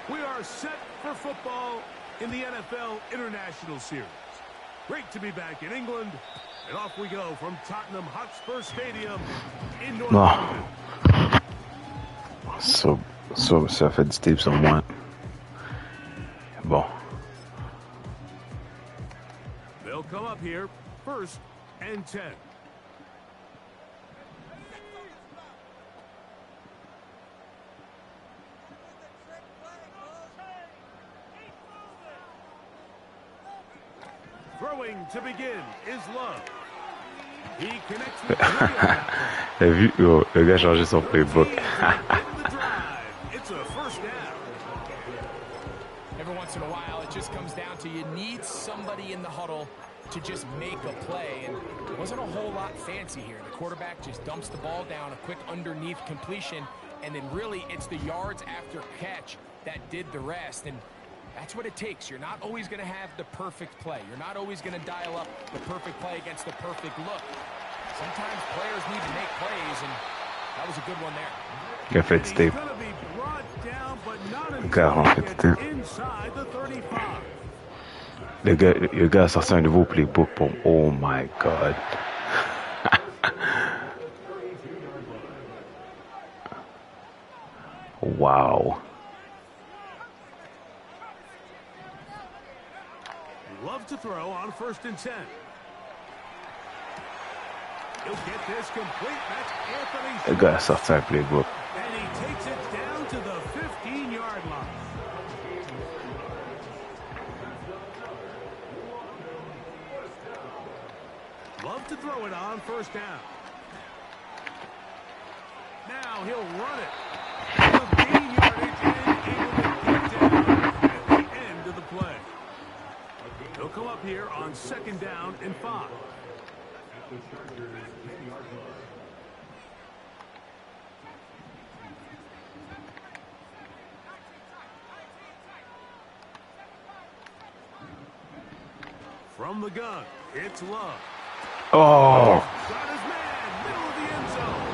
We are set for football in the NFL International Series. Great to be back in England. And off we go from Tottenham Hotspur Stadium in North London. Ça fait du tape sur moi. Bon. They'll come up here, 1st and 10. Throwing to begin is Love. He connects with T'as vu, le gars a changé son playbook. It's a first down. Every once in a while, it just comes down to you need somebody in the huddle to just make a play, and it wasn't a whole lot fancy here. The quarterback just dumps the ball down, a quick underneath completion, and then really it's the yards after catch that did the rest, and that's what it takes. You're not always going to have the perfect play. You're not always going to dial up the perfect play against the perfect look. Sometimes players need to make plays, and that was a good one there. Il a fait du tape. Le gars a fait du tape. Le gars a sorti un nouveau playbook pour... Oh my God. Wow. Love to throw on 1st and 10. He'll get this complete. That's Anthony. Le gars a sorti un playbook. And he takes it down to the 15-yard line. Love to throw it on 1st down. Now he'll run it. He'll gain yardage and able to get down at the end of the play. He'll come up here on 2nd down and 5. From the gun, it's Love. Oh! Got his man, middle of the end zone.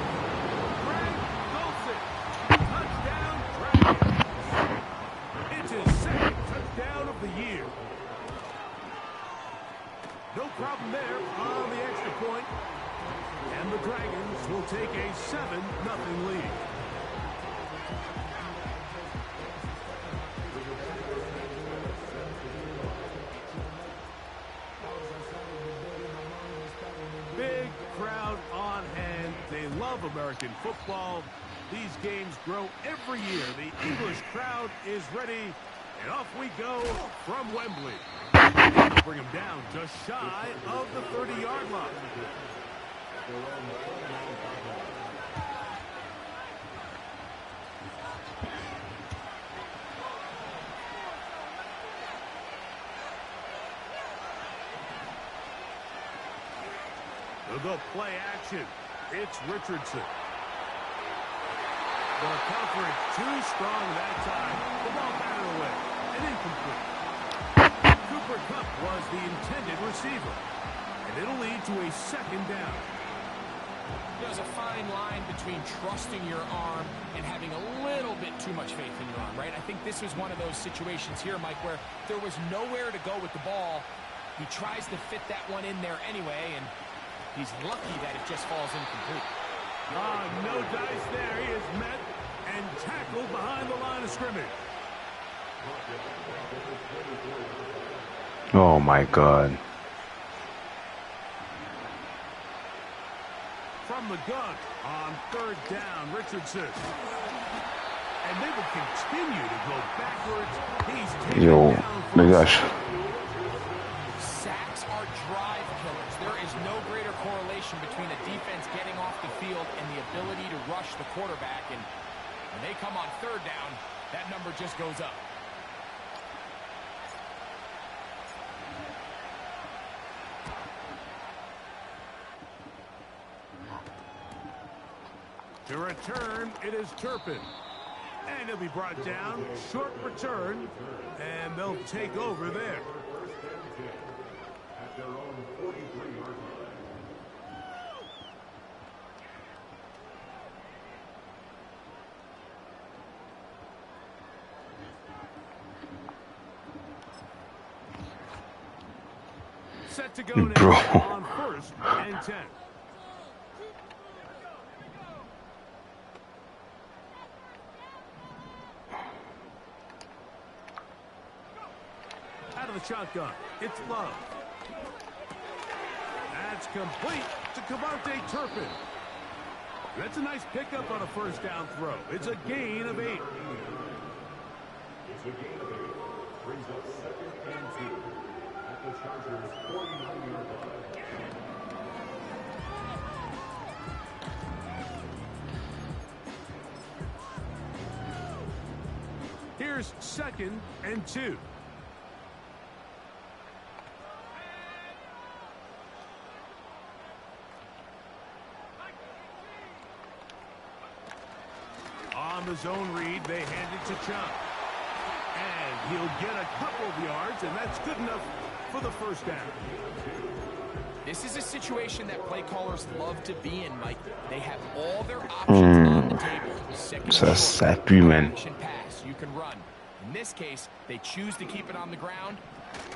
Greg Dulcet. Touchdown, Dragons. It's his 2nd touchdown of the year. No problem there on the extra point. And the Dragons will take a 7-0 lead. Big crowd on hand. They love American football. These games grow every year. The English crowd is ready. And off we go from Wembley. They'll bring him down just shy of the 30-yard line. They'll go play action. It's Richardson. The coverage too strong that time. The ball batted away and incomplete. Cooper Kupp was the intended receiver, and it'll lead to a 2nd down. There's a fine line between trusting your arm and having a little bit too much faith in your arm, right? I think this was one of those situations here, Mike, where there was nowhere to go with the ball. He tries to fit that one in there anyway, and he's lucky that it just falls incomplete. No dice there. He is met and tackled behind the line of scrimmage. Oh my God. From the gun on 3rd down, Richardson. And they will continue to go backwards. He's taken Yo, down my gosh. Sacks are drive killers. There is no greater correlation between a defense getting off the field and the ability to rush the quarterback. And when they come on 3rd down, that number just goes up. To return, it is Turpin. And he'll be brought down. Short return. And they'll take over there. At their own 43-yard line. Set to go now Bro. on 1st and 10. Out of the shotgun, it's Love. That's complete to Cavante Turpin. That's a nice pickup on a first down throw. It's a gain of 8. It's a gain of 8. Brings up 2nd and 2 at the Chargers' 49-yard line. Here's 2nd and 2. On the zone read, they hand it to Chubb. And he'll get a couple of yards, and that's good enough for the first down. This is a situation that play callers love to be in, Mike. They have all their options on the table. Second So short, sappy, man. action pass, you can run. In this case, they choose to keep it on the ground,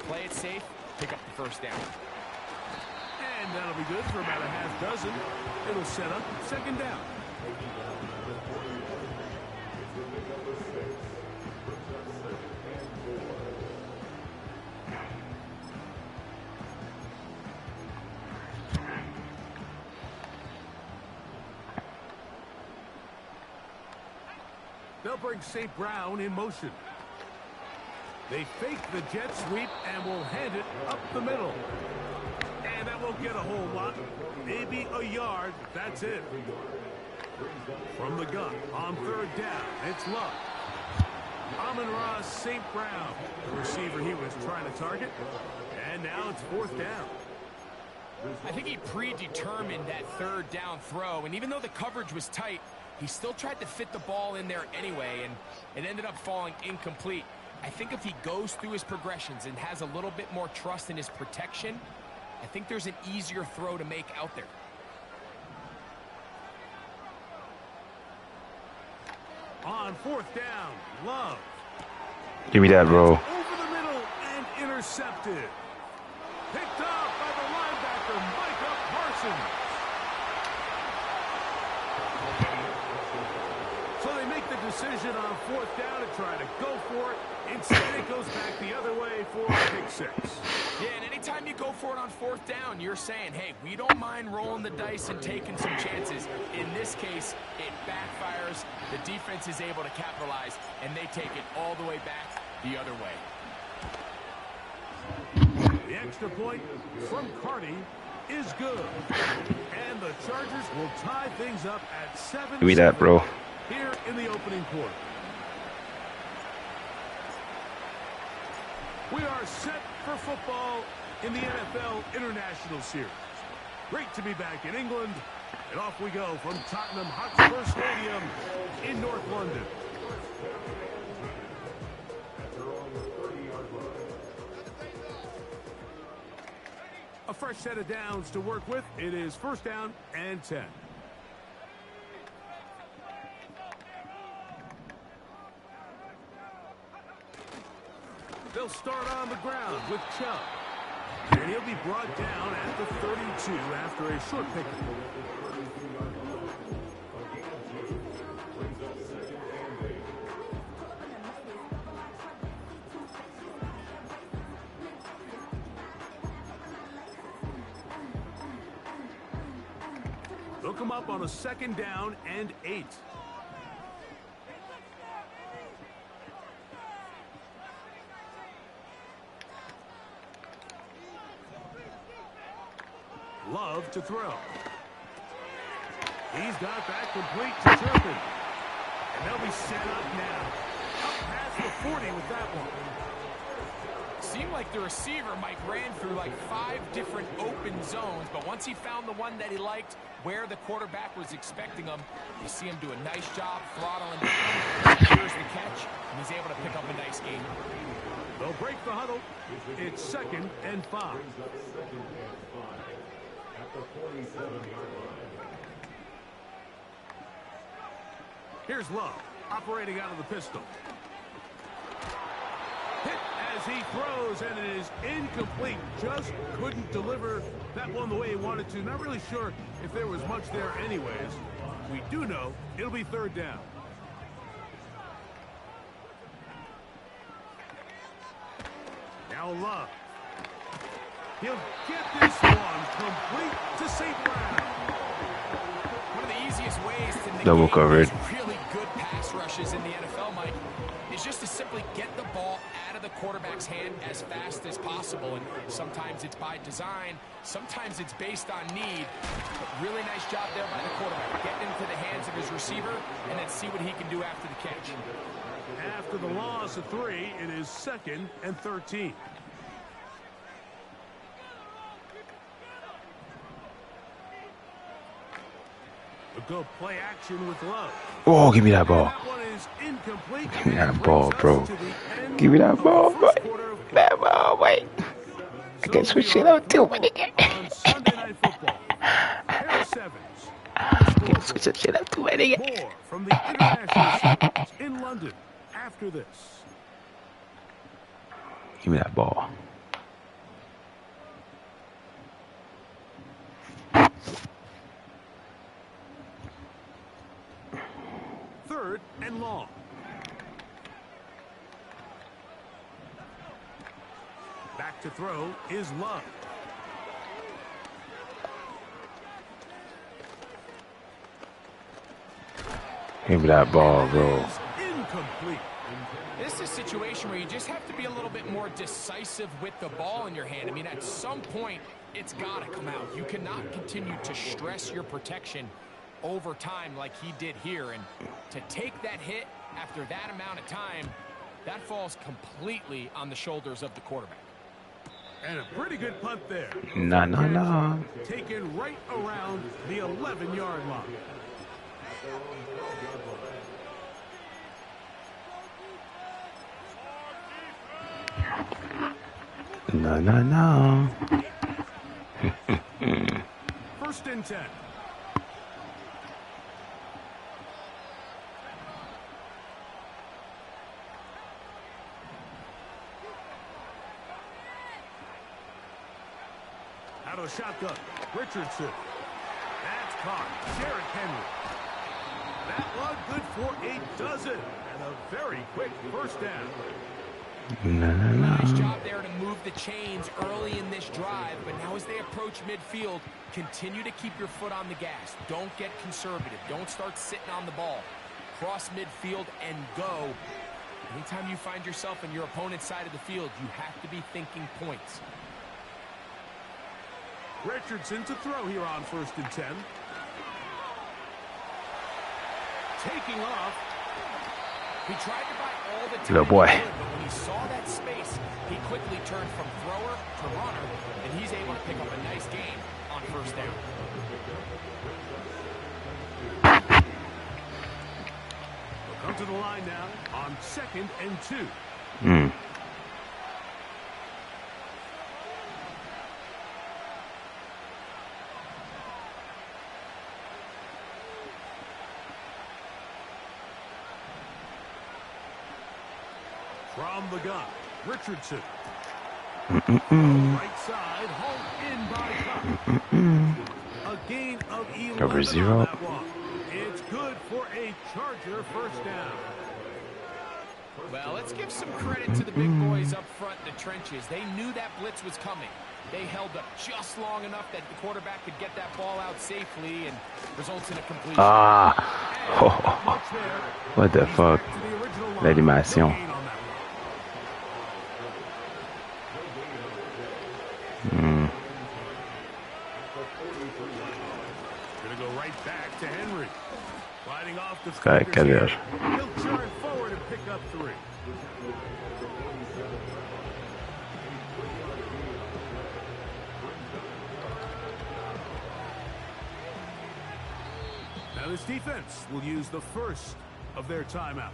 play it safe, pick up the first down. And that'll be good for about a half dozen. It'll set up 2nd down. They'll bring St. Brown in motion. They fake the jet sweep and will hand it up the middle. And that won't get a whole lot. Maybe a yard. That's it. From the gun on 3rd down, it's Love. Amon-Ra St. Brown, the receiver he was trying to target. And now it's 4th down. I think he predetermined that 3rd down throw, and even though the coverage was tight, he still tried to fit the ball in there anyway, and it ended up falling incomplete. I think if he goes through his progressions and has a little bit more trust in his protection, I think there's an easier throw to make out there. On 4th down, Love. Give me that, bro. Over the middle and intercepted. Picked up by the linebacker, Micah Parsons. So they make the decision on 4th down to try to go for it. Instead, it goes back the other way for a pick 6. Yeah, and anytime you go for it on 4th down, you're saying, hey, we don't mind rolling the dice and taking some chances. In this case, it backfires. The defense is able to capitalize, and they take it all the way back the other way. The extra point from Carty is good. And the Chargers will tie things up at 7. Give me that, bro. Here in the opening quarter. We are set for football in the NFL International Series. Great to be back in England. And off we go from Tottenham Hotspur Stadium in North London. A fresh set of downs to work with. It is 1st down and 10. They'll start on the ground with Chubb. And he'll be brought down at the 32 after a short pickup. They'll come up on a 2nd down and 8. Love to throw. He's got that complete to Turpin. And they'll be set up now. Up past the 40 with that one. Seemed like the receiver, Mike, ran through like 5 different open zones, but once he found the one that he liked, where the quarterback was expecting him, you see him do a nice job throttling down. Here's the catch, and he's able to pick up a nice gain. They'll break the huddle. It's 2nd and 5. Here's Love, operating out of the pistol. Hit as he throws, and it is incomplete. Just couldn't deliver that one the way he wanted to. Not really sure if there was much there anyways. We do know it'll be third down. Now Love. He'll get this one complete to St. Brown. One of the easiest ways to Double negate covered. these really good pass rushes in the NFL, Mike, is just to simply get the ball out of the quarterback's hand as fast as possible. And sometimes it's by design, sometimes it's based on need. But really nice job there by the quarterback, getting into the hands of his receiver and then see what he can do after the catch. After the loss of 3, it is 2nd and 13. A good play action with Love. Oh, give me that ball. That one is incomplete. Give me that And ball, brings bro. us to the end Give me that of the ball, first boy. quarter of That ball, boy. I can switch it up too, my nigga. on Sunday Night Football. Harris Evans on the I can scoreboard. switch that shit up too, my nigga. More from the international series in London after this. Give me that ball. Third and long. Back to throw is Love. Give me that ball, bro. Is incomplete. This is a situation where you just have to be a little bit more decisive with the ball in your hand. I mean, at some point, it's got to come out. You cannot continue to stress your protection over time like he did here. And to take that hit after that amount of time, that falls completely on the shoulders of the quarterback. And a pretty good punt there. Nah. Taken right around the 11-yard line. No. 1st and 10. Out of the shotgun, Richardson. That's caught. Derrick Henry. That one good for a dozen. And a very quick 1st down. Nice job there to move the chains early in this drive, but now as they approach midfield, continue to keep your foot on the gas. Don't get conservative. Don't start sitting on the ball. Cross midfield and go. Anytime you find yourself on your opponent's side of the field, you have to be thinking points. Richardson to throw here on 1st and 10. Taking off. He tried to buy all the time, Little boy. but when he saw that space, he quickly turned from thrower to runner, and he's able to pick up a nice gain on 1st down. We'll come to the line now on 2nd and 2. From the gun, Richardson. Right side, home in by Cobb. A gain of 11 Over 0. on that one. It's good for a Charger 1st down. Well, let's give some credit to the big boys up front in the trenches. They knew that blitz was coming. They held up just long enough that the quarterback could get that ball out safely and results in a completion. What the fuck? L'animation. Gonna go right back to Henry. Sliding off the Sky Carrier. He'll turn forward and pick up 3. Now this defense will use the first of their timeouts.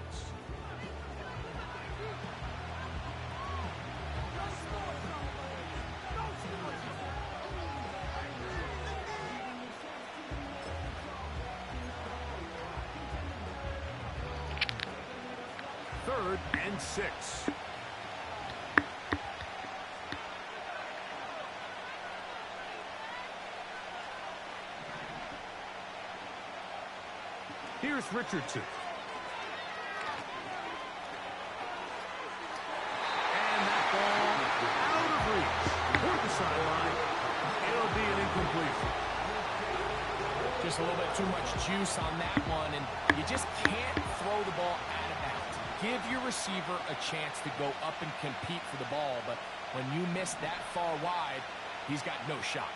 Third and 6. Richardson. And that ball out of reach. Toward the sideline. It'll be an incompletion. Just a little bit too much juice on that one, and you just can't throw the ball out of bounds. Give your receiver a chance to go up and compete for the ball, but when you miss that far wide, he's got no shot.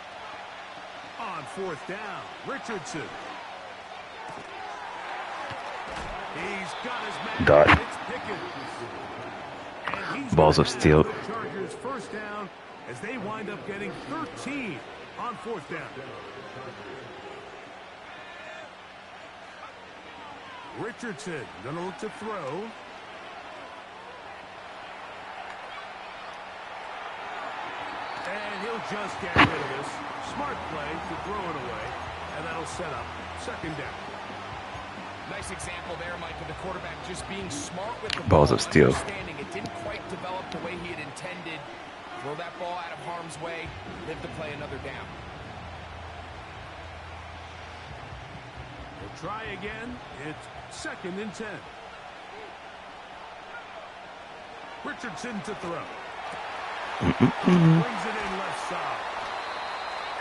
On fourth down, Richardson. He's got his man. Dot. It's Pickens. And he's Balls of steel. the Chargers first down as they wind up getting 13 on fourth down. Richardson gonna look to throw. And he'll just get rid of this. Smart play to throw it away. And that'll set up second down. Nice example there, Mike, of the quarterback just being smart with the Balls ball, of steel. understanding it didn't quite develop the way he had intended. Throw that ball out of harm's way, live to play another down. We'll try again. It's second and 10. Richardson to throw. Brings it in left side.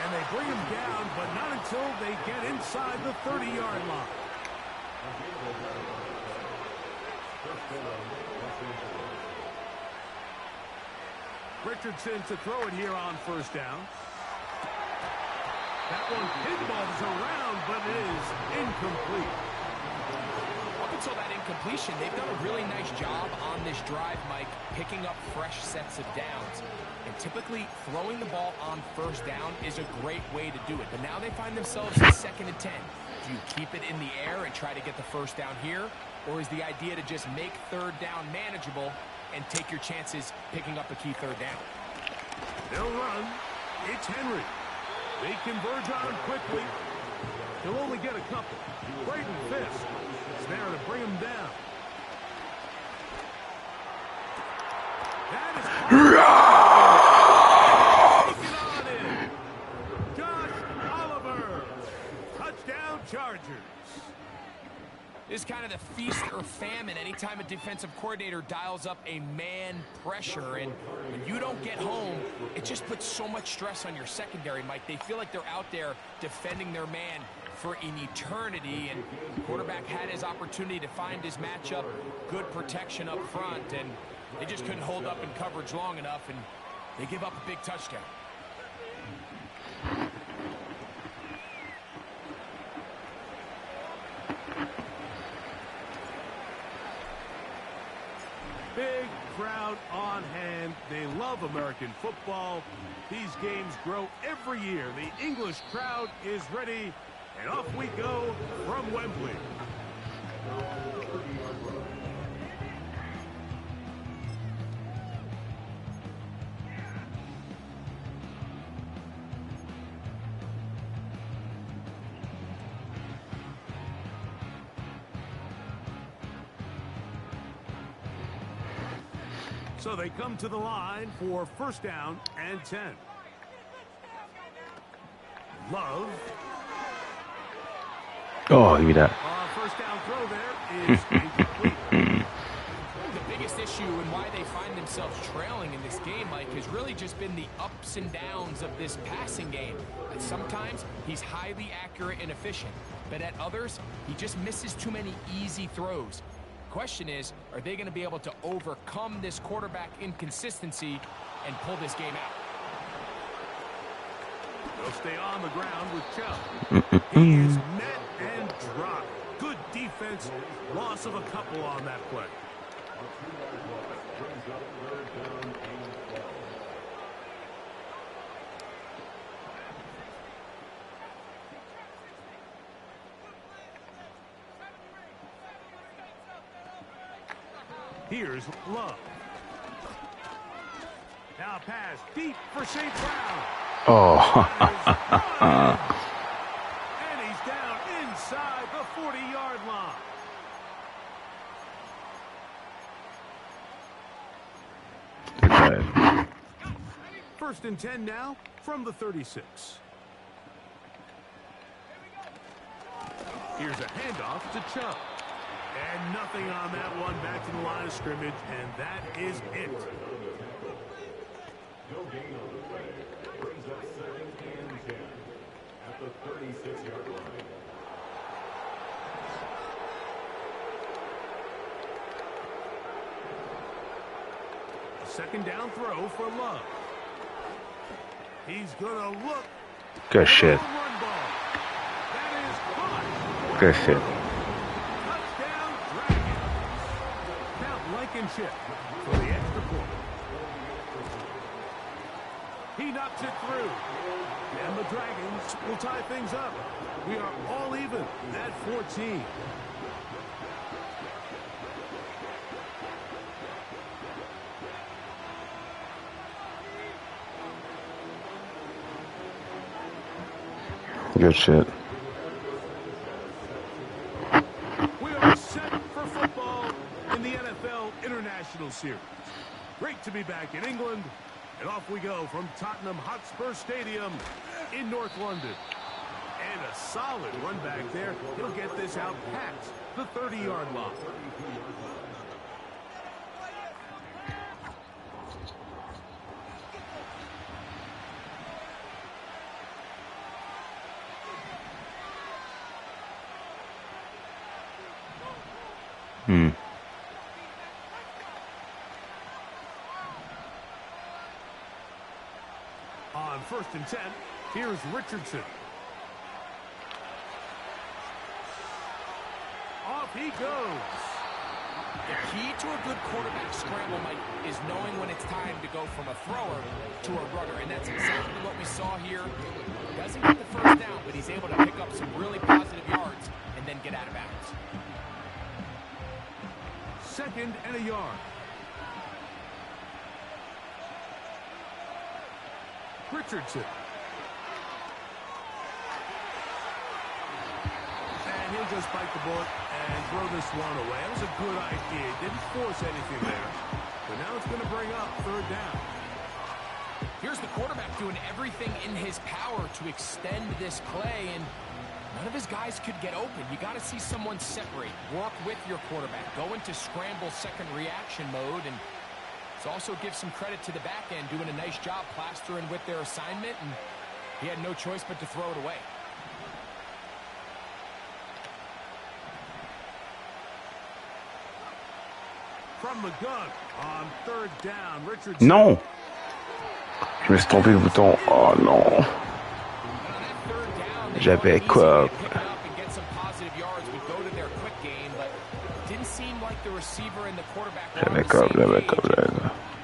And they bring him down, but not until they get inside the 30-yard line. Richardson to throw it here on first down. That one pinballs around, but it is incomplete. Up until that incompletion, they've done a really nice job on this drive, Mike, picking up fresh sets of downs. And typically, throwing the ball on first down is a great way to do it. But now they find themselves in second and 10. Do you keep it in the air and try to get the first down here? Or is the idea to just make third down manageable and take your chances picking up a key third down? They'll run. It's Henry. They converge on him quickly. He'll only get a couple. Braden Fisk is there to bring him down. That is taken on in. Josh Oliver. Touchdown Chargers. This is kind of the feast or famine anytime a defensive coordinator dials up a man pressure. And when you don't get home, it just puts so much stress on your secondary, Mike. They feel like they're out there defending their man for an eternity. And the quarterback had his opportunity to find his matchup, good protection up front. And they just couldn't hold up in coverage long enough, and they give up a big touchdown. Big crowd on hand. They love American football. These games grow every year. The English crowd is ready, and off we go from Wembley. So they come to the line for first down and 10. Love. Oh, give me that. First down throw there is incomplete. The biggest issue and why they find themselves trailing in this game, Mike, has really just been the ups and downs of this passing game. And sometimes he's highly accurate and efficient, but at others, he just misses too many easy throws. Question is, are they going to be able to overcome this quarterback inconsistency and pull this game out? They'll stay on the ground with Chubb. He is met and dropped. Good defense. Loss of a couple on that play. Here's Love. Now pass deep for St. Brown. Oh. And he's down inside the 40-yard line. Good. First and 10 now from the 36. Here's a handoff to Chubb. And nothing on that one. Back to the line of scrimmage, and that is it. No gain on the play. Brings up 2nd and 10 at the 36-yard line. Second down throw for Love. He's going to look. Good shit. That is caught. Good shit. Touchdown, Dragons. Count Blankenship for the extra point. He knocks it through. And the Dragons will tie things up. We are all even at 14. Good shit. We are set for football in the NFL International Series. Great to be back in England. And off we go from Tottenham Hotspur Stadium in North London. And a solid run back there. He'll get this out past the 30-yard line. On 1st and 10, here's Richardson. Off he goes. The key to a good quarterback scramble, Mike, is knowing when it's time to go from a thrower to a runner, and that's exactly what we saw here. Doesn't get the first down, but he's able to pick up some really positive yards and then get out of bounds. 2nd and a yard. Richardson. And he'll just bite the bullet and throw this one away. That was a good idea. Didn't force anything there. But now it's going to bring up 3rd down. Here's the quarterback doing everything in his power to extend this play, and none of his guys could get open. You got to see someone separate, work with your quarterback, go into scramble second reaction mode, and also give some credit to the back end, doing a nice job plastering with their assignment, and he had no choice but to throw it away. From the gun on 3rd down, Richardson. Non. Je me suis trompé le bouton. Oh non. J'avais quoi? J'avais quoi?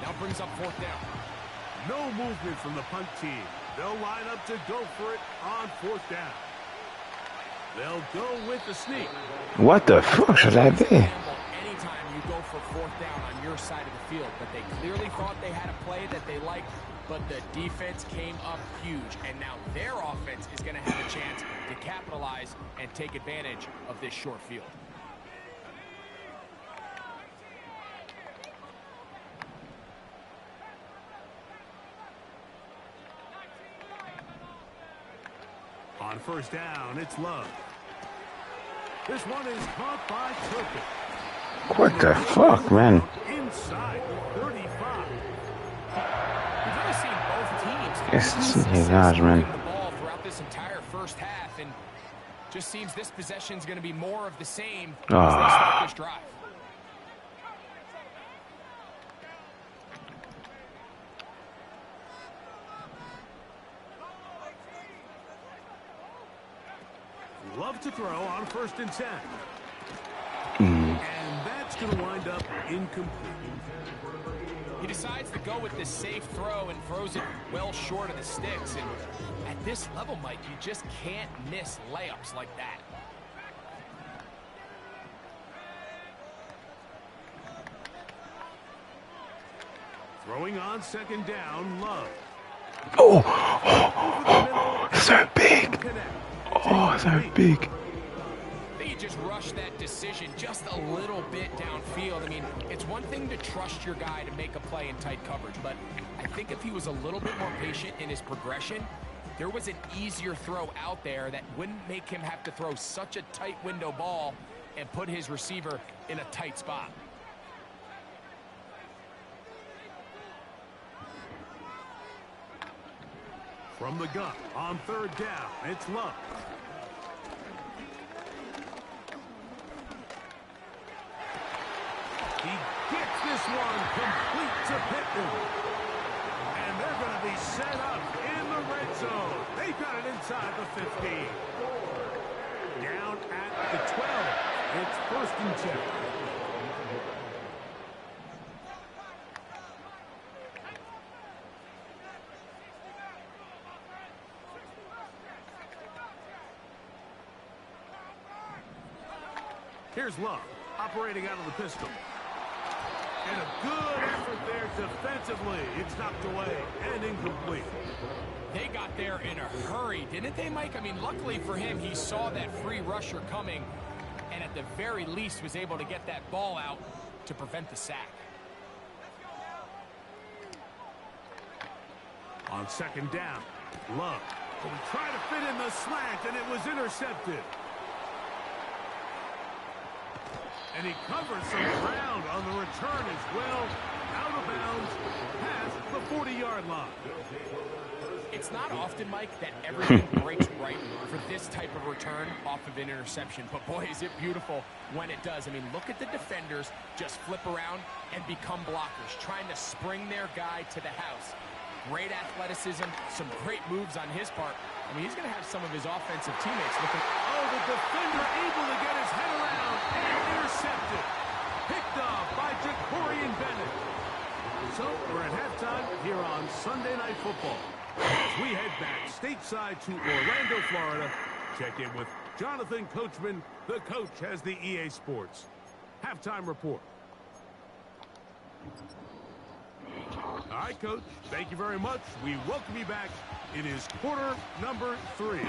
Now brings up 4th down. No movement from the punt team. They'll line up to go for it on 4th down. They'll go with the sneak. What the fuck should I be? Anytime you go for 4th down on your side of the field, but they clearly thought they had a play that they liked, but the defense came up huge, and now their offense is going to have a chance to capitalize and take advantage of this short field. On 1st down, it's Love. This one is caught by Turpin. What the fuck, man? Inside the 35. We've really seen both teams Gosh, man. the ball throughout this entire first half, and just seems this possession is going to be more of the same as they start this drive. Love to throw on 1st and 10. And that's going to wind up incomplete. He decides to go with this safe throw and throws it well short of the sticks. And at this level, Mike, you just can't miss layups like that. Throwing on 2nd down, Love. Oh, so big. Oh, so big. They just rushed that decision just a little bit downfield. I mean, it's one thing to trust your guy to make a play in tight coverage, but I think if he was a little bit more patient in his progression, there was an easier throw out there that wouldn't make him have to throw such a tight window ball and put his receiver in a tight spot. From the gun on third down, it's Love. He gets this one complete to Pittman. And they're going to be set up in the red zone. They've got it inside the 15. Down at the 12. It's first and 10. Here's Love, operating out of the pistol. And a good effort there defensively. It's knocked away and incomplete. They got there in a hurry, didn't they, Mike? I mean, luckily for him, he saw that free rusher coming and at the very least was able to get that ball out to prevent the sack. On second down, Love will try to fit in the slant, and it was intercepted. And he covers some ground on the return as well. Out of bounds, past the 40-yard line. It's not often, Mike, that everything breaks right for this type of return off of an interception. But, boy, is it beautiful when it does. I mean, look at the defenders just flip around and become blockers, trying to spring their guy to the house. Great athleticism, some great moves on his part. I mean, he's going to have some of his offensive teammates looking. Oh, the defender able to get his head around and intercepted. Picked off by Jacorian Bennett. So we're at halftime here on Sunday Night Football. As we head back stateside to Orlando, Florida, check in with Jonathan Coachman. The coach has the EA Sports halftime report. All right, Coach, thank you very much. We welcome you back. It is quarter number 3.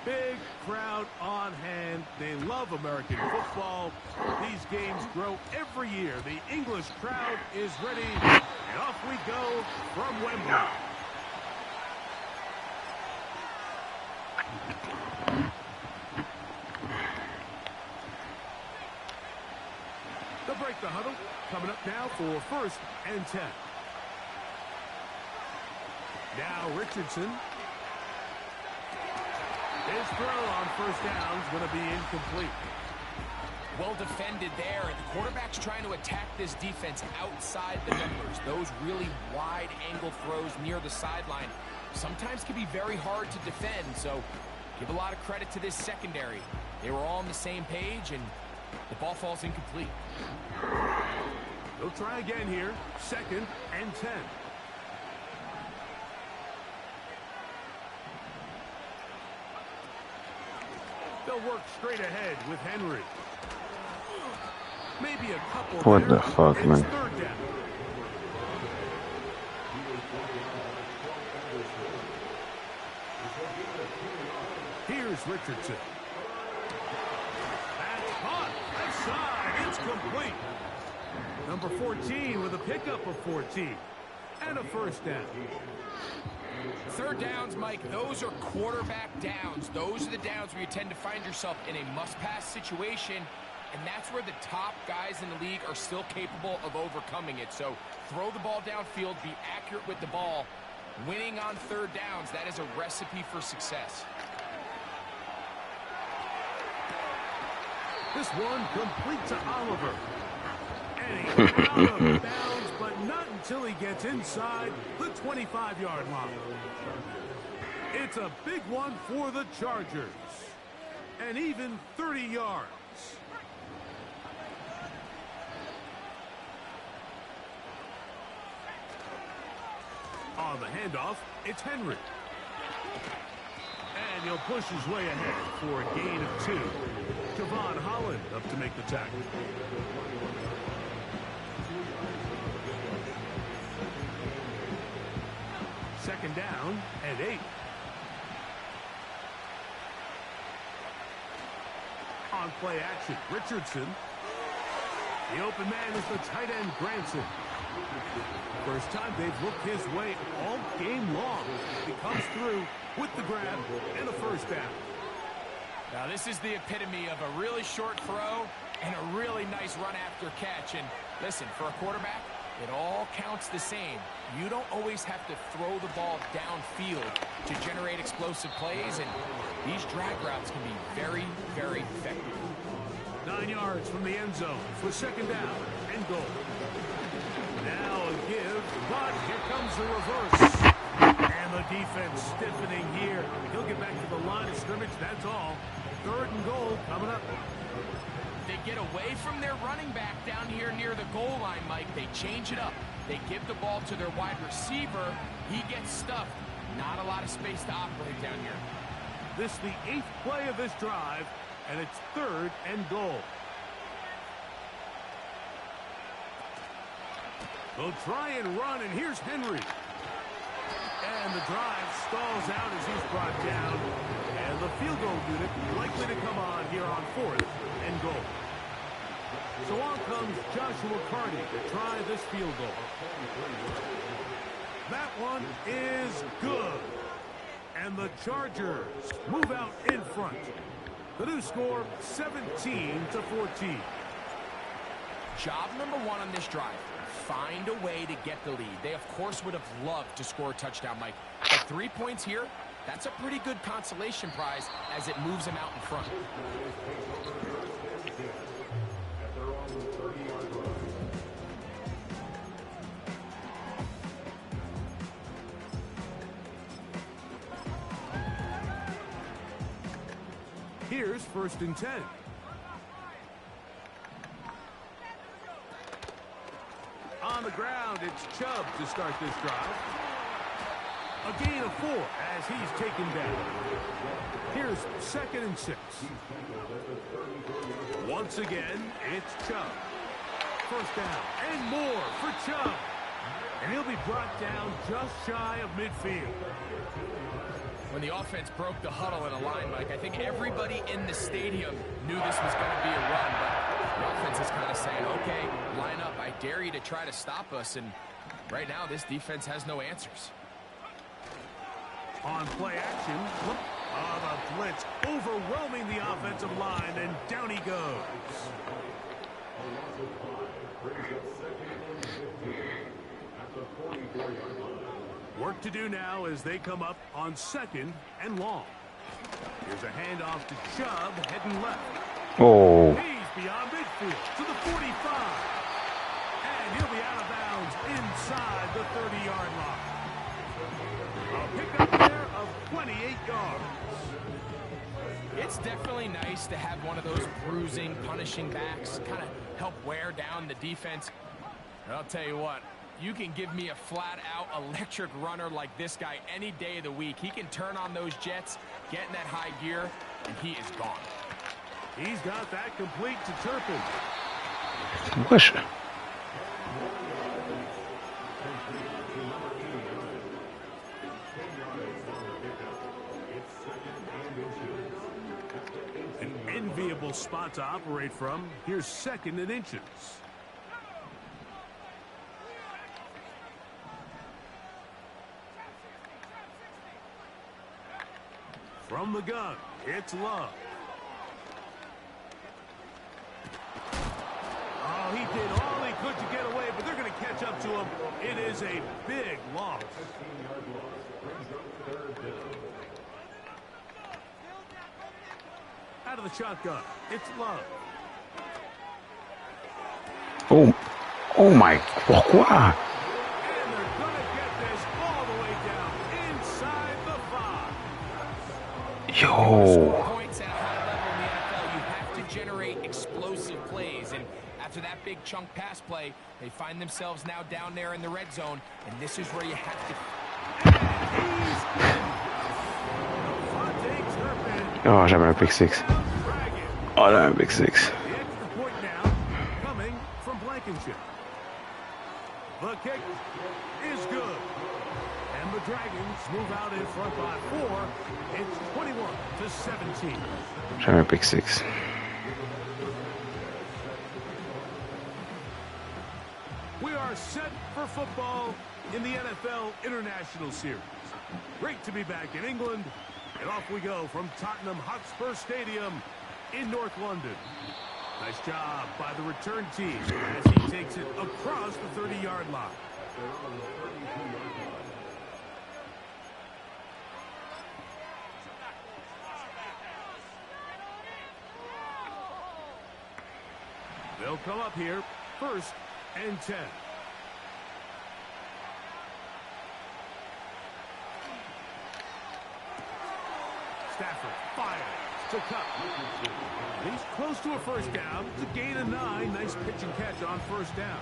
Big crowd on hand. They love American football. These games grow every year. The English crowd is ready, and off we go from Wembley. They'll break the huddle. Coming up now for first and 10. Now Richardson. His throw on first down is going to be incomplete. Well defended there, and the quarterback's trying to attack this defense outside the numbers. Those really wide angle throws near the sideline sometimes can be very hard to defend, so give a lot of credit to this secondary. They were all on the same page, and the ball falls incomplete. They'll try again here. Second and 10. They'll work straight ahead with Henry. Maybe a couple. What the fuck, man? Third down. Here's Richardson. That's caught. Left side. It's complete. Number 14 with a pickup of 14. And a first down. Third downs, Mike, those are quarterback downs. Those are the downs where you tend to find yourself in a must-pass situation, and that's where the top guys in the league are still capable of overcoming it. So throw the ball downfield, be accurate with the ball. Winning on third downs, that is a recipe for success. This one complete to Oliver. And he's out of bounds, but not until he gets inside the 25-yard line. It's a big one for the Chargers. And even 30 yards. On the handoff, it's Henry. And he'll push his way ahead for a gain of 2. Javon Holland up to make the tackle. Second down and 8. On play action, Richardson. The open man is the tight end, Granson. First time they've looked his way all game long. He comes through with the grab and a first down. Now this is the epitome of a really short throw and a really nice run after catch. And listen, for a quarterback, it all counts the same. You don't always have to throw the ball downfield to generate explosive plays, and these drag routes can be very, very effective. 9 yards from the end zone for second down and goal. Now a give, but here comes the reverse. And the defense stiffening here. He'll get back to the line of scrimmage, that's all. Third and goal coming up. They get away from their running back down here near the goal line, Mike. They change it up. They give the ball to their wide receiver. He gets stuffed. Not a lot of space to operate down here. This is the 8th play of this drive, and it's third and goal. They'll try and run, and here's Henry. And the drive stalls out as he's brought down. And the field goal unit likely to come on here on fourth and goal. So on comes Joshua Carney to try this field goal. That one is good. And the Chargers move out in front. The new score, 17-14. Job number one on this drive. Find a way to get the lead. They, of course, would have loved to score a touchdown, Mike. But 3 points here, that's a pretty good consolation prize as it moves them out in front. Here's first and 10. On the ground, it's Chubb to start this drive. A gain of 4 as he's taken down. Here's second and 6. Once again, it's Chubb. First down and more for Chubb. And he'll be brought down just shy of midfield. When the offense broke the huddle in a line, Mike, I think everybody in the stadium knew this was going to be a run, but the offense is kind of saying, okay, line up, I dare you to try to stop us, and right now this defense has no answers. On play action, the blitz overwhelming the offensive line, and down he goes. Work to do now as they come up on second and long. Here's a handoff to Chubb, heading left. Oh. He's beyond midfield to the 45. And he'll be out of bounds inside the 30-yard line. A pickup there of 28 yards. It's definitely nice to have one of those bruising, punishing backs kind of help wear down the defense. And I'll tell you what, you can give me a flat-out electric runner like this guy any day of the week. He can turn on those jets, get in that high gear, and he is gone. He's got that complete to Turpin. Wish. An enviable spot to operate from. Here's second and inches. From the gun, it's Love. Oh, he did all he could to get away, but they're going to catch up to him. It is a big loss. Out of the shotgun, it's Love. Oh my, pourquoi? And they're going to get this all the way down inside the 5. Yo. Points at a high level in the NFL, you have to generate explosive plays, and after that big chunk pass play, they find themselves now down there in the red zone, and this is where you have to. Oh, j'avais un pick six. Oh, là, un pick six. The extra point now coming from Blankenship. The kick is good. And the Dragons move out in front by 4. It's 21-17. J'avais un pick six. International Series. Great to be back in England, and off we go from Tottenham Hotspur Stadium in North London. Nice job by the return team as he takes it across the 30-yard line. They'll come up here, 1st and 10. Stafford fires to cut. He's close to a first down. It's a gain of 9. Nice pitch and catch on first down.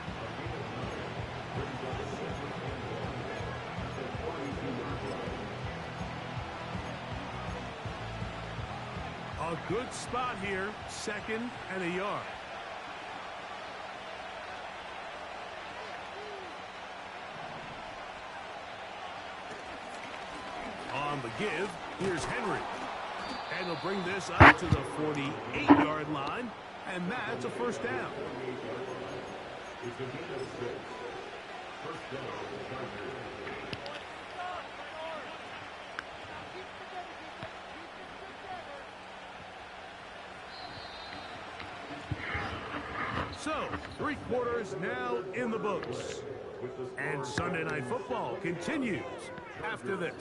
A good spot here, 2nd and a yard. On the give, here's Henry. And they'll bring this up to the 48-yard line, and that's a first down. So, 3 quarters now in the books. And Sunday Night Football continues after this.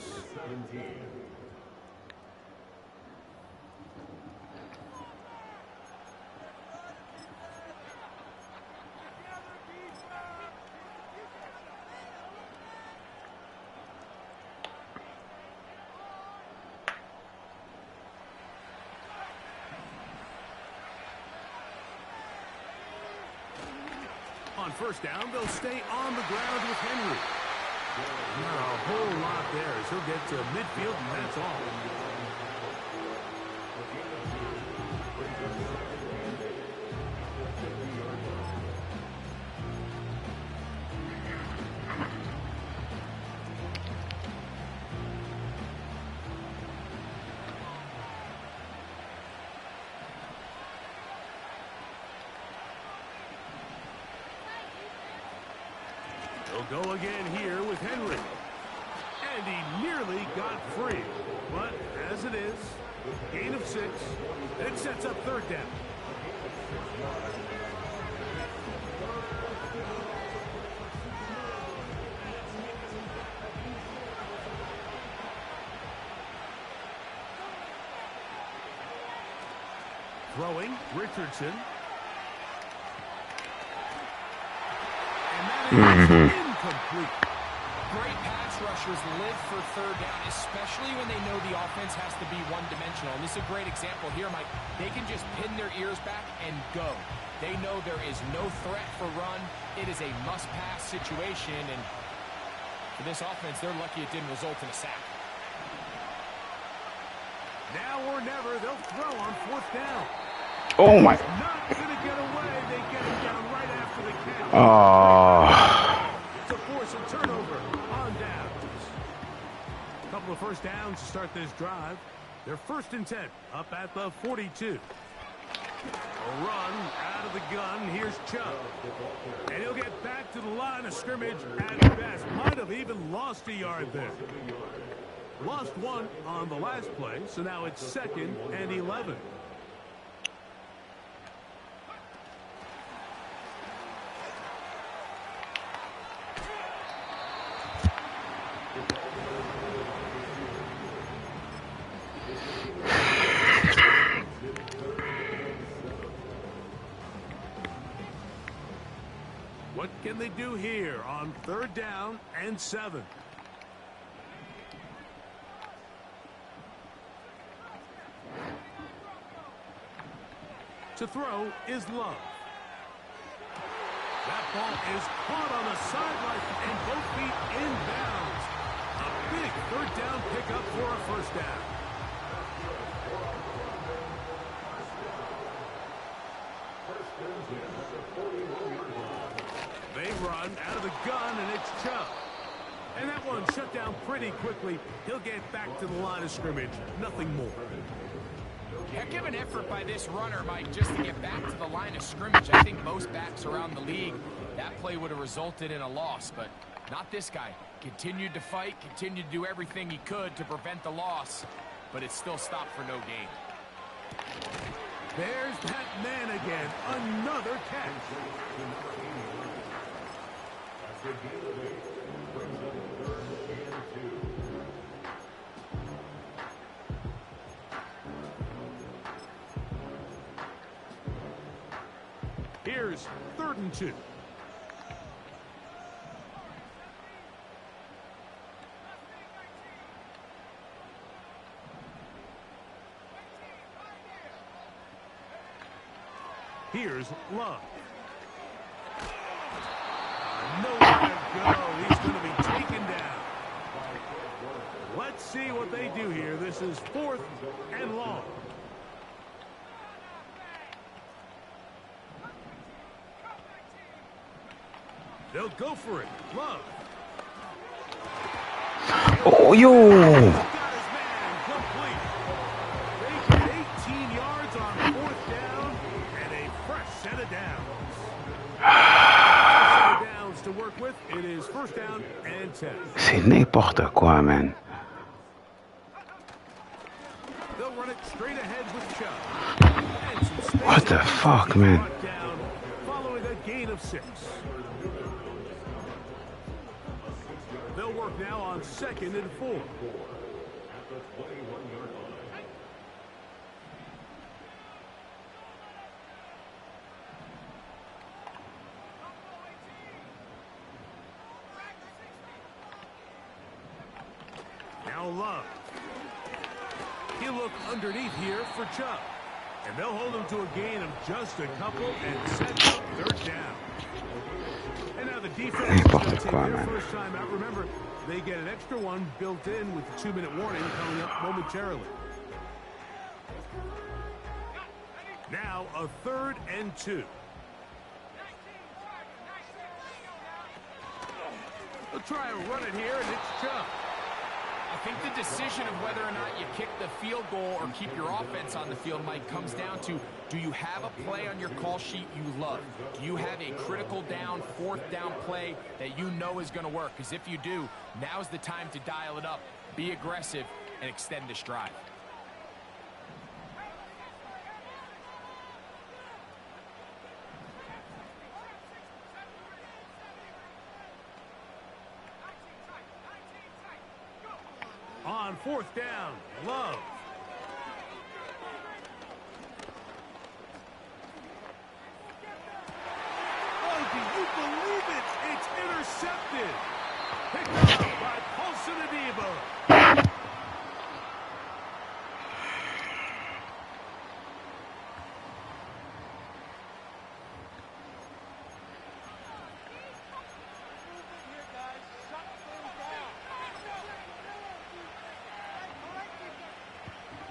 On first down, they'll stay on the ground with Henry. Not a whole lot there as he'll get to midfield, and that's all. They'll go again here with Henry. And he nearly got free. But as it is, gain of 6. It sets up 3rd down. Throwing, Richardson. And that is incomplete. Great pass rushers live for 3rd down, especially when they know the offense has to be one-dimensional. And this is a great example here, Mike. They can just pin their ears back and go. They know there is no threat for run. It is a must-pass situation, and for this offense, they're lucky it didn't result in a sack. Now or never, they'll throw on 4th down. Oh my. Not going to get away. They get him down right after the count. To force a turnover on downs. A couple of first downs to start this drive. They're 1st and 10 up at the 42. A run out of the gun. Here's Chubb. And he'll get back to the line of scrimmage at best. Might have even lost a yard there. Lost 1 on the last play, so now it's 2nd and 11. What can they do here on 3rd down and 7? To throw is Love. That ball is caught on the sideline and both feet inbounds. A big 3rd down pickup for a first down. They run out of the gun, and it's Chubb. And that one shut down pretty quickly. He'll get back to the line of scrimmage. Nothing more. Heck of an effort by this runner, Mike, just to get back to the line of scrimmage. I think most backs around the league, that play would have resulted in a loss, but Not this guy. Continued to fight, continued to do everything he could to prevent the loss, but it still stopped for no gain. There's that man again. Another catch. Here's 3rd and 2. Here's Love. Nowhere to go. He's going to be taken down. Let's see what they do here. This is 4th and long. They'll go for it. Love. Oh, yo! Got his man complete. They get 18 yards on 4th down and a fresh set of downs. Set of downs to work with. It is 1st down and 10. C'est n'importe quoi, man. They'll run it straight ahead with Chubb. What the fuck, man? Down following a gain of 6. They'll work now on 2nd and 4. Now Love. He'll look underneath here for Chubb. And they'll hold him to a gain of just a couple and set up 3rd down. And now the defense is going to take their first time out. Remember, they get an extra one built in with the 2-minute warning coming up momentarily. Now a 3rd and 2. They'll try and run it here, and it's Chubb. I think the decision of whether or not you kick the field goal or keep your offense on the field, Mike, comes down to, do you have a play on your call sheet you love? Do you have a critical down, 4th down play that you know is going to work? Because if you do, now's the time to dial it up, be aggressive, and extend this drive. On 4th down, Love. Oh, do you believe it? It's intercepted. Picked up by Paulson Adebo.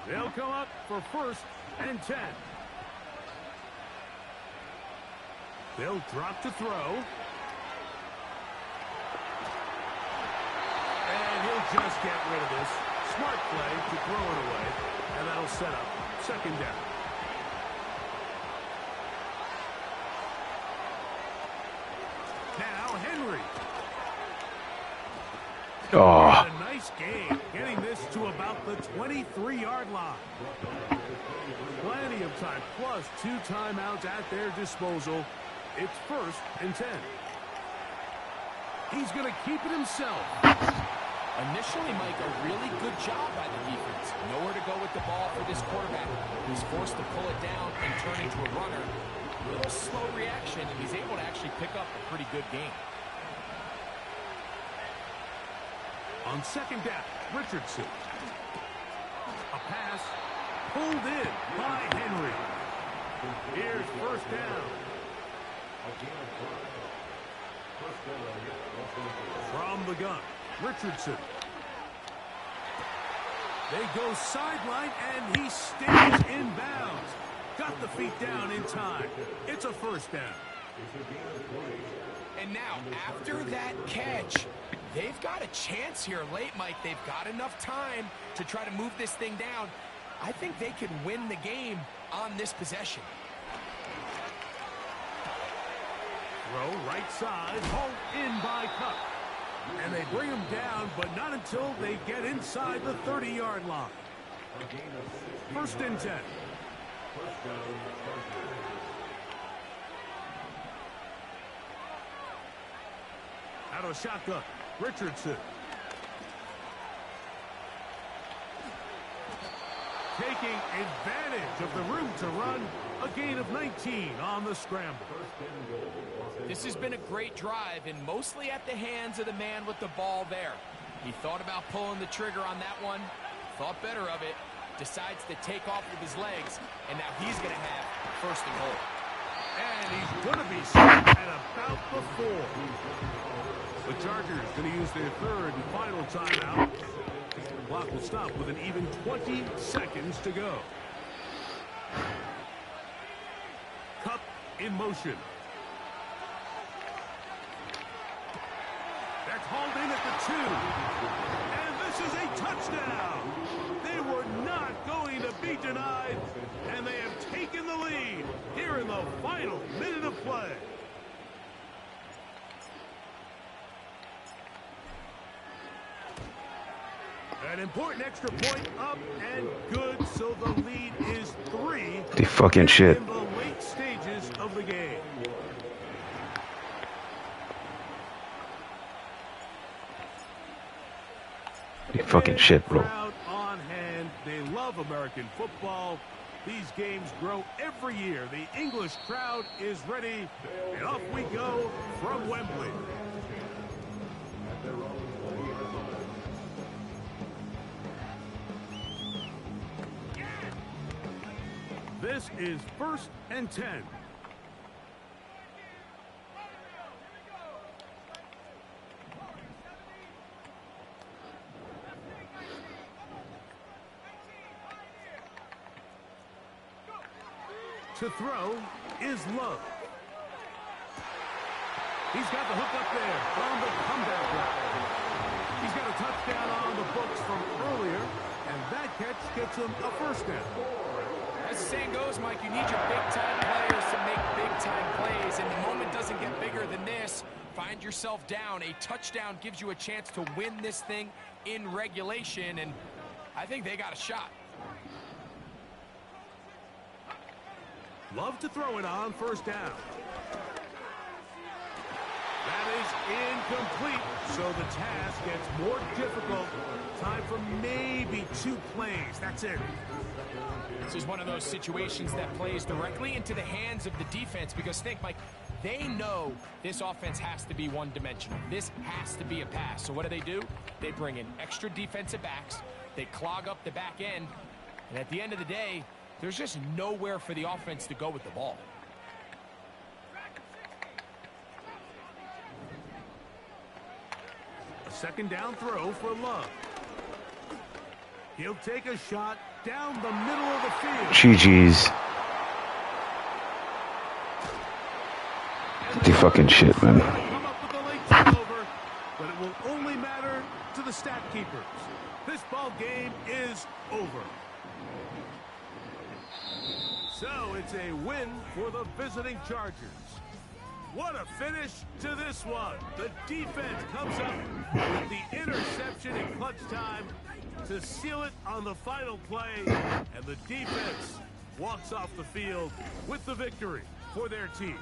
They'll come up for 1st and 10. They'll drop to throw. And he'll just get rid of this. Smart play to throw it away. And that'll set up 2nd down. Now Henry. Oh. A nice game, getting this to about the 23-yard line. Plenty of time, plus 2 timeouts at their disposal. It's 1st and 10. He's going to keep it himself. Initially, Mike, a really good job by the defense. Nowhere to go with the ball for this quarterback. He's forced to pull it down and turn into a runner. A little slow reaction, and he's able to actually pick up a pretty good game. On 2nd down, Richardson. A pass pulled in by Henry. Here's 1st down. From the gun, Richardson. They go sideline, and he stays in bounds. Got the feet down in time. It's a 1st down. And now, after that catch, they've got a chance here late, Mike. They've got enough time to try to move this thing down. I think they could win the game on this possession. Throw right side, hauled in by Cup. And they bring him down, but not until they get inside the 30-yard line. First and 10. Out of a shotgun, Richardson. Taking advantage of the room to run. A gain of 19 on the scramble. This has been a great drive, and mostly at the hands of the man with the ball there. He thought about pulling the trigger on that one, thought better of it, decides to take off with his legs, and now he's going to have first and goal. And he's going to be stopped at about the 4. The Chargers going to use their third and final timeout. The clock will stop with an even 20 seconds to go. Cup in motion. That's hauled in at the 2. And this is a touchdown. They were not going to be denied, and they have taken the lead here in the final minute of play. An important extra point up and good, so the lead is 3. The fucking shit. In the late stages of the game. The fucking shit, bro. Crowd on hand. They love American football. These games grow every year. The English crowd is ready, and off we go from Wembley. This is first and 10. To throw is Love. He's got the hook up there on the comeback route. He's got a touchdown on the books from earlier, and that catch gets him a first down. As the saying goes, Mike, you need your big-time players to make big-time plays, and the moment doesn't get bigger than this. Find yourself down. A touchdown gives you a chance to win this thing in regulation, and I think they got a shot. Love to throw it on first down. That is incomplete, so the task gets more difficult. Time for maybe 2 plays. That's it. This is one of those situations that plays directly into the hands of the defense, because think, Mike, they know this offense has to be one-dimensional. This has to be a pass. So what do? They bring in extra defensive backs. They clog up the back end. And at the end of the day, there's just nowhere for the offense to go with the ball. A second down throw for Love. He'll take a shot down the middle of the field. GG's. The fucking shit, man. Come up with the late turnover, but it will only matter to the stat keepers. This ball game is over. So it's a win for the visiting Chargers. What a finish to this one. The defense comes up with the interception in clutch time to seal it on the final play, and the defense walks off the field with the victory for their team.